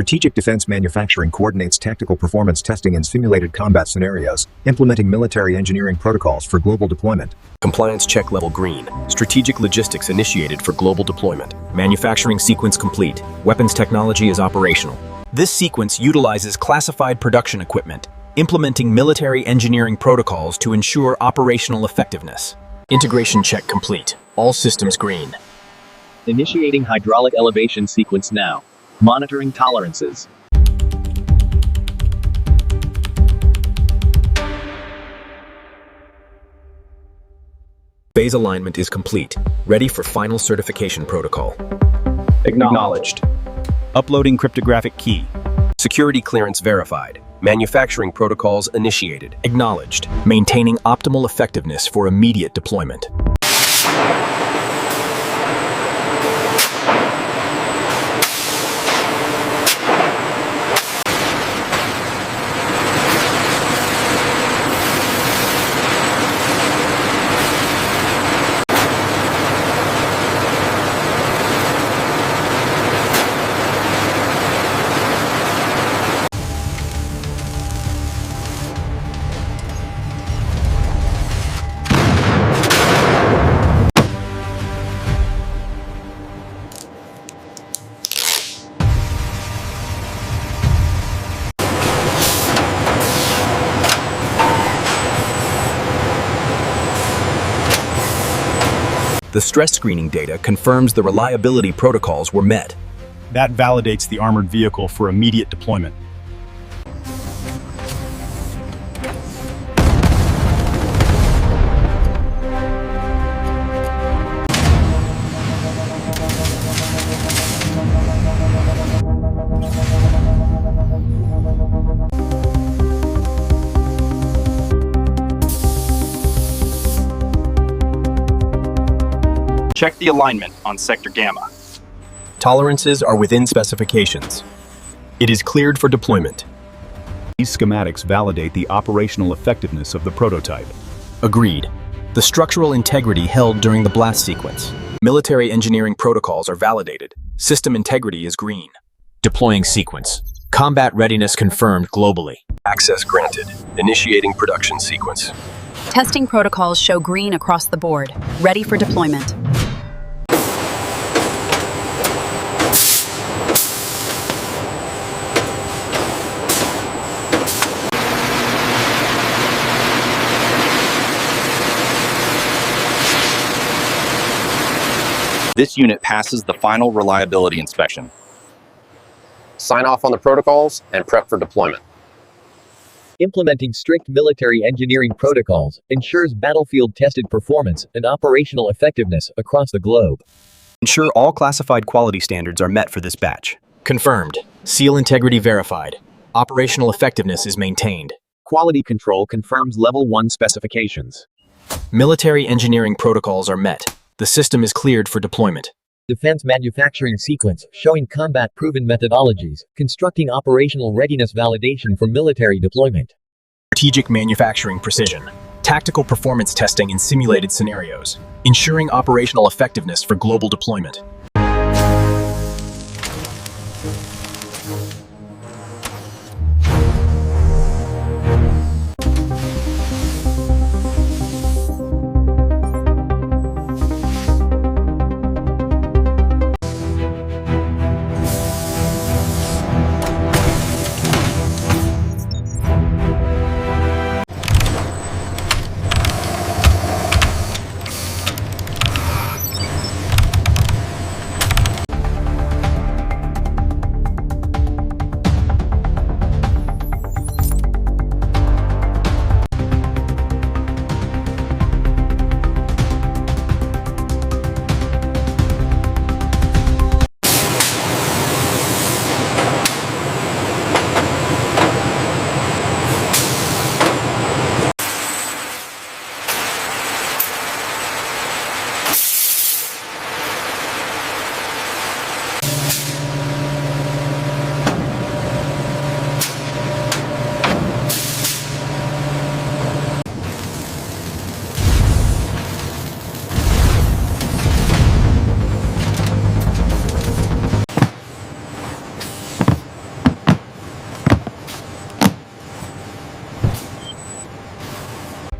Strategic Defense Manufacturing coordinates tactical performance testing in simulated combat scenarios, implementing military engineering protocols for global deployment. Compliance check level green. Strategic logistics initiated for global deployment. Manufacturing sequence complete. Weapons technology is operational. This sequence utilizes classified production equipment, implementing military engineering protocols to ensure operational effectiveness. Integration check complete. All systems green. Initiating hydraulic elevation sequence now. Monitoring tolerances. Phase alignment is complete. Ready for final certification protocol. Acknowledged. Uploading cryptographic key. Security clearance verified. Manufacturing protocols initiated. Acknowledged. Maintaining optimal effectiveness for immediate deployment. The stress screening data confirms the reliability protocols were met. That validates the armored vehicle for immediate deployment. Check the alignment on Sector Gamma. Tolerances are within specifications. It is cleared for deployment. These schematics validate the operational effectiveness of the prototype. Agreed. The structural integrity held during the blast sequence. Military engineering protocols are validated. System integrity is green. Deploying sequence. Combat readiness confirmed globally. Access granted. Initiating production sequence. Testing protocols show green across the board. Ready for deployment. This unit passes the final reliability inspection. Sign off on the protocols and prep for deployment. Implementing strict military engineering protocols ensures battlefield-tested performance and operational effectiveness across the globe. Ensure all classified quality standards are met for this batch. Confirmed. Seal integrity verified. Operational effectiveness is maintained. Quality control confirms Level 1 specifications. Military engineering protocols are met. The system is cleared for deployment. Defense manufacturing sequence showing combat-proven methodologies, constructing operational readiness validation for military deployment. Strategic manufacturing precision. Tactical performance testing in simulated scenarios. Ensuring operational effectiveness for global deployment.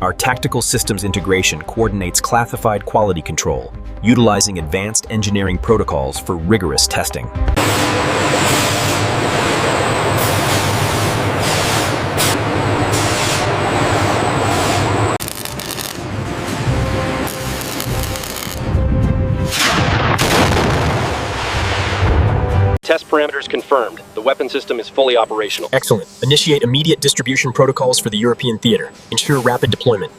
Our tactical systems integration coordinates classified quality control, utilizing advanced engineering protocols for rigorous testing. Test parameters confirmed. The weapon system is fully operational. Excellent. Initiate immediate distribution protocols for the European theater. Ensure rapid deployment.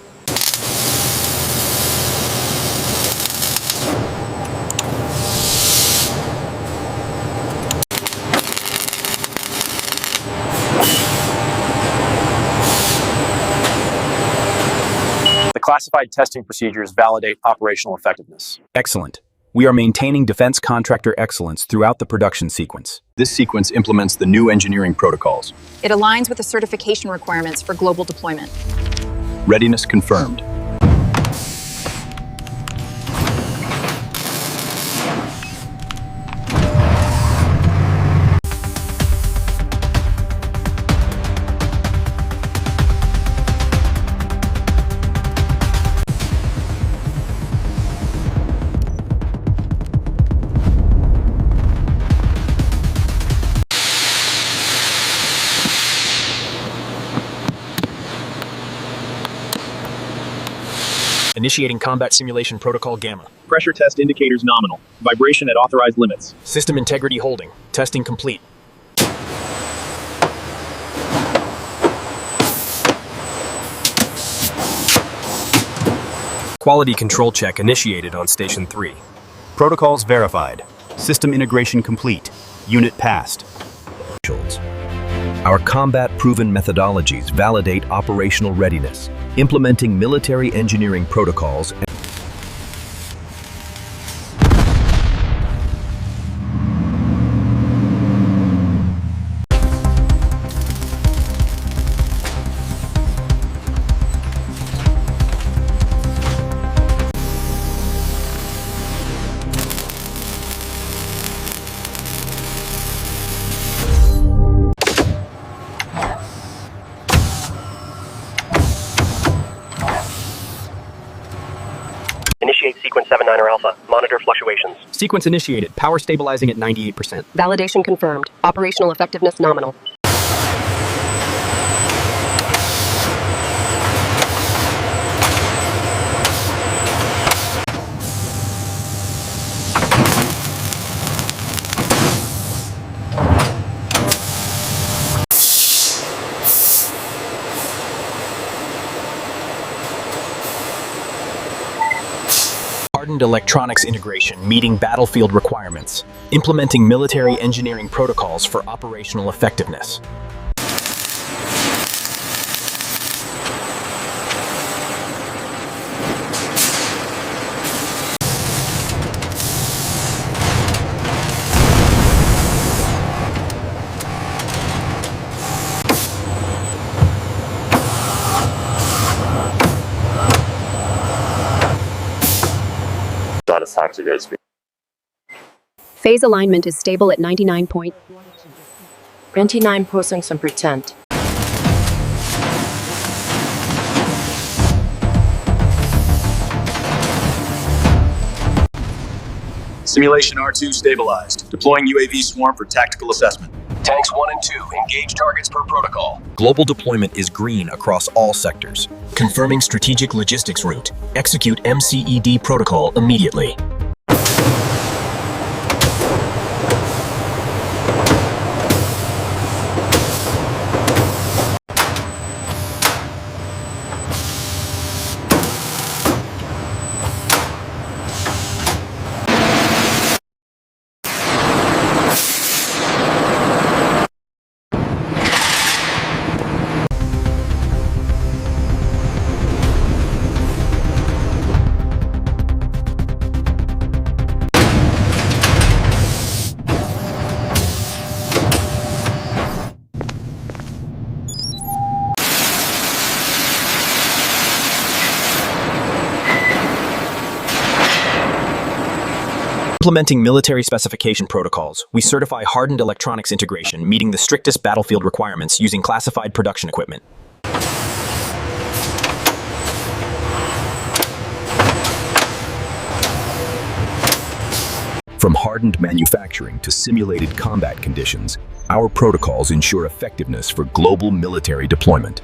The classified testing procedures validate operational effectiveness. Excellent. We are maintaining defense contractor excellence throughout the production sequence. This sequence implements the new engineering protocols. It aligns with the certification requirements for global deployment. Readiness confirmed. Initiating combat simulation protocol Gamma. Pressure test indicators nominal. Vibration at authorized limits. System integrity holding. Testing complete. Quality control check initiated on Station 3. Protocols verified. System integration complete. Unit passed. Our combat-proven methodologies validate operational readiness, implementing military engineering protocols. Initiate sequence 79er Alpha. Monitor fluctuations. Sequence initiated. Power stabilizing at 98%. Validation confirmed. Operational effectiveness nominal. Hardened electronics integration meeting battlefield requirements, implementing military engineering protocols for operational effectiveness. Phase alignment is stable at 99%. 99%. Simulation R2 stabilized. Deploying UAV swarm for tactical assessment. Tanks 1 and 2 engage targets per protocol. Global deployment is green across all sectors. Confirming strategic logistics route. Execute MCED protocol immediately. Implementing military specification protocols, we certify hardened electronics integration meeting the strictest battlefield requirements using classified production equipment. From hardened manufacturing to simulated combat conditions, our protocols ensure effectiveness for global military deployment.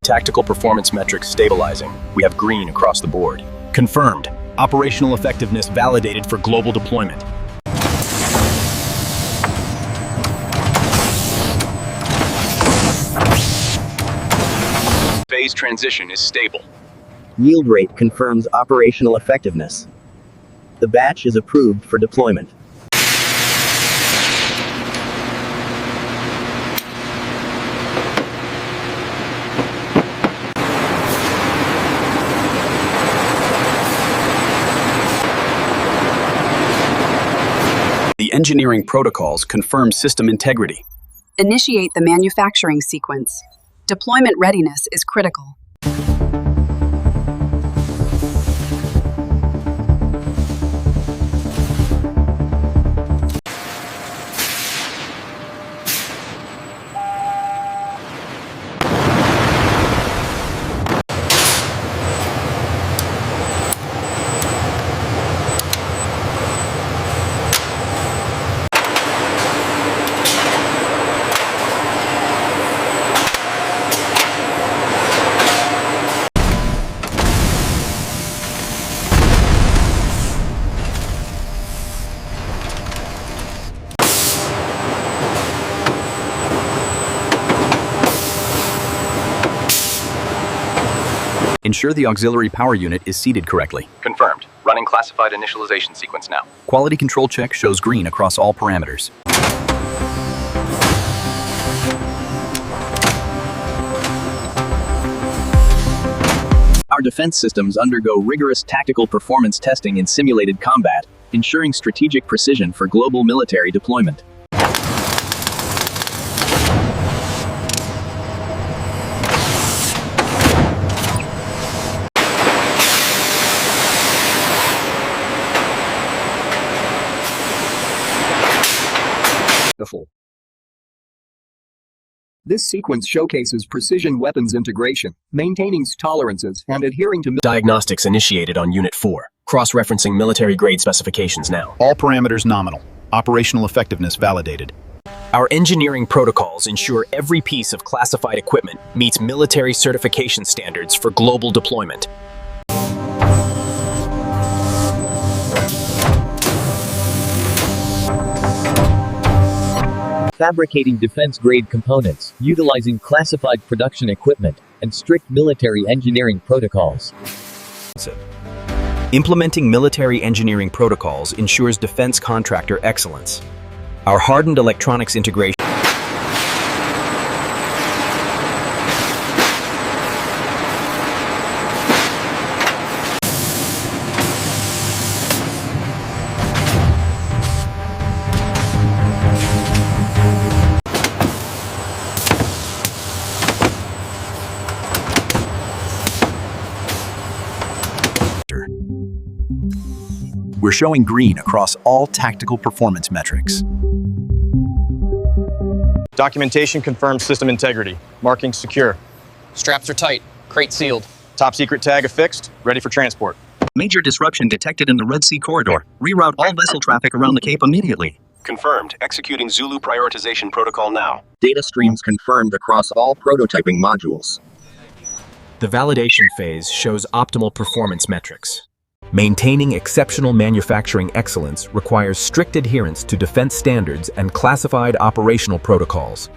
Tactical performance metrics stabilizing. We have green across the board. Confirmed. Operational effectiveness validated for global deployment. Phase transition is stable. Yield rate confirms operational effectiveness. The batch is approved for deployment. The engineering protocols confirm system integrity. Initiate the manufacturing sequence. Deployment readiness is critical. Ensure the auxiliary power unit is seated correctly. Confirmed. Running classified initialization sequence now. Quality control check shows green across all parameters. Our defense systems undergo rigorous tactical performance testing in simulated combat, ensuring strategic precision for global military deployment. This sequence showcases precision weapons integration, maintaining tolerances and adhering to Diagnostics initiated on Unit 4. Cross-referencing military-grade specifications now. All parameters nominal. Operational effectiveness validated. Our engineering protocols ensure every piece of classified equipment meets military certification standards for global deployment. Fabricating defense-grade components, utilizing classified production equipment, and strict military engineering protocols. Implementing military engineering protocols ensures defense contractor excellence. Our hardened electronics integration We're showing green across all tactical performance metrics. Documentation confirms system integrity. Marking secure. Straps are tight. Crate sealed. Top secret tag affixed. Ready for transport. Major disruption detected in the Red Sea corridor. Reroute all vessel traffic around the Cape immediately. Confirmed. Executing Zulu prioritization protocol now. Data streams confirmed across all prototyping modules. The validation phase shows optimal performance metrics. Maintaining exceptional manufacturing excellence requires strict adherence to defense standards and classified operational protocols.